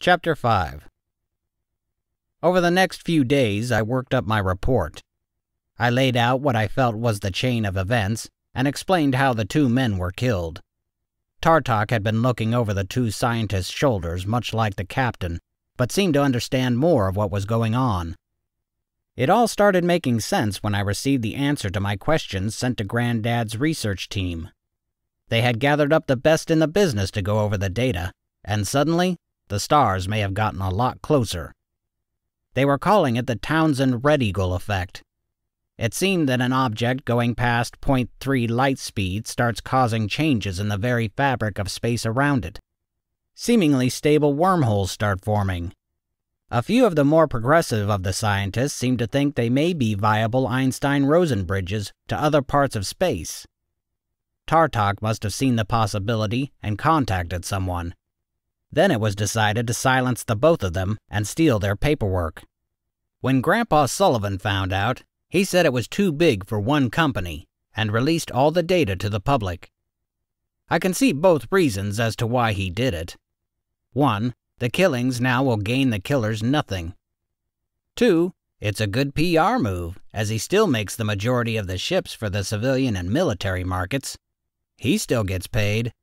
Chapter 5. Over the next few days, I worked up my report. I laid out what I felt was the chain of events and explained how the two men were killed. Tartok had been looking over the two scientists' shoulders much like the captain, but seemed to understand more of what was going on. It all started making sense when I received the answer to my questions sent to Granddad's research team. They had gathered up the best in the business to go over the data, and suddenly, the stars may have gotten a lot closer. They were calling it the Townsend Red Eagle effect. It seemed that an object going past 0.3 light speed starts causing changes in the very fabric of space around it. Seemingly stable wormholes start forming. A few of the more progressive of the scientists seem to think they may be viable Einstein-Rosen bridges to other parts of space. Tartok must have seen the possibility and contacted someone. Then it was decided to silence the both of them and steal their paperwork. When Grandpa Sullivan found out, he said it was too big for one company and released all the data to the public. I can see both reasons as to why he did it. 1. The killings now will gain the killers nothing. 2. It's a good PR move, as he still makes the majority of the ships for the civilian and military markets. He still gets paid.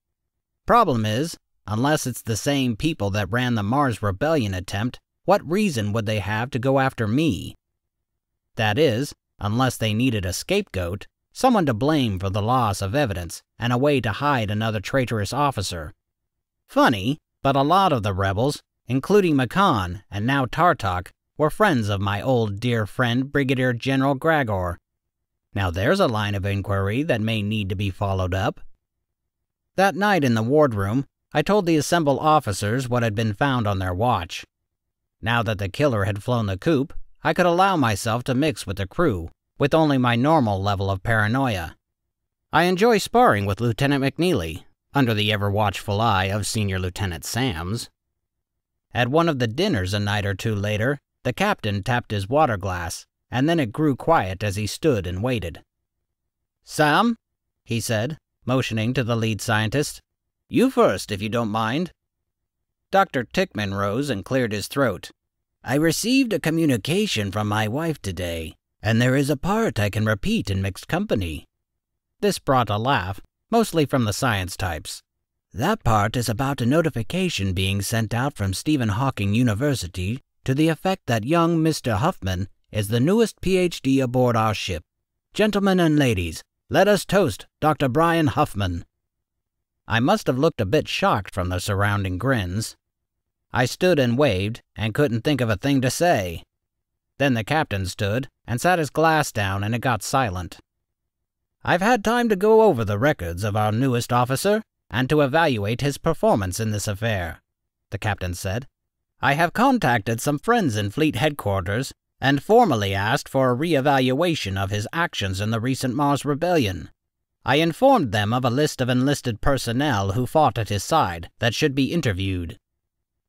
Problem is, unless it's the same people that ran the Mars Rebellion attempt, what reason would they have to go after me? That is, unless they needed a scapegoat, someone to blame for the loss of evidence, and a way to hide another traitorous officer. Funny, but a lot of the rebels, including McCann and now Tartok, were friends of my old dear friend Brigadier General Gregor. Now there's a line of inquiry that may need to be followed up. That night in the wardroom, I told the assembled officers what had been found on their watch. Now that the killer had flown the coop, I could allow myself to mix with the crew, with only my normal level of paranoia. I enjoy sparring with Lieutenant McNeely, under the ever-watchful eye of Senior Lieutenant Sams. At one of the dinners a night or two later, the captain tapped his water glass, and then it grew quiet as he stood and waited. "Sam," he said, motioning to the lead scientist. "You first, if you don't mind." Dr. Tickman rose and cleared his throat. "I received a communication from my wife today, and there is a part I can repeat in mixed company." This brought a laugh, mostly from the science types. "That part is about a notification being sent out from Stephen Hawking University to the effect that young Mr. Huffman is the newest PhD aboard our ship. Gentlemen and ladies, let us toast Dr. Brian Huffman." I must have looked a bit shocked from the surrounding grins. I stood and waved and couldn't think of a thing to say. Then the captain stood and sat his glass down and it got silent. "I've had time to go over the records of our newest officer and to evaluate his performance in this affair," the captain said. "I have contacted some friends in Fleet Headquarters and formally asked for a re-evaluation of his actions in the recent Mars Rebellion. I informed them of a list of enlisted personnel who fought at his side that should be interviewed.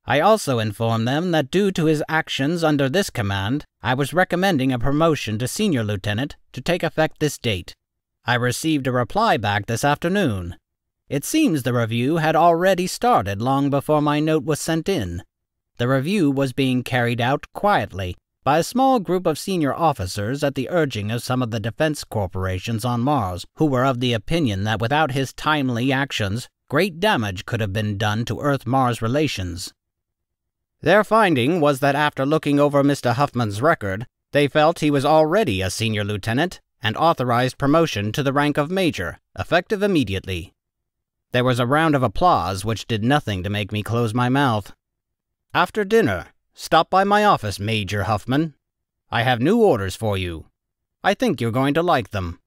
I also informed them that due to his actions under this command, I was recommending a promotion to senior lieutenant to take effect this date. I received a reply back this afternoon. It seems the review had already started long before my note was sent in. The review was being carried out quietly by a small group of senior officers at the urging of some of the defense corporations on Mars who were of the opinion that without his timely actions, great damage could have been done to Earth-Mars relations. Their finding was that after looking over Mr. Huffman's record, they felt he was already a senior lieutenant and authorized promotion to the rank of major, effective immediately. There was a round of applause which did nothing to make me close my mouth. "After dinner, stop by my office, Major Huffman. I have new orders for you. I think you're going to like them."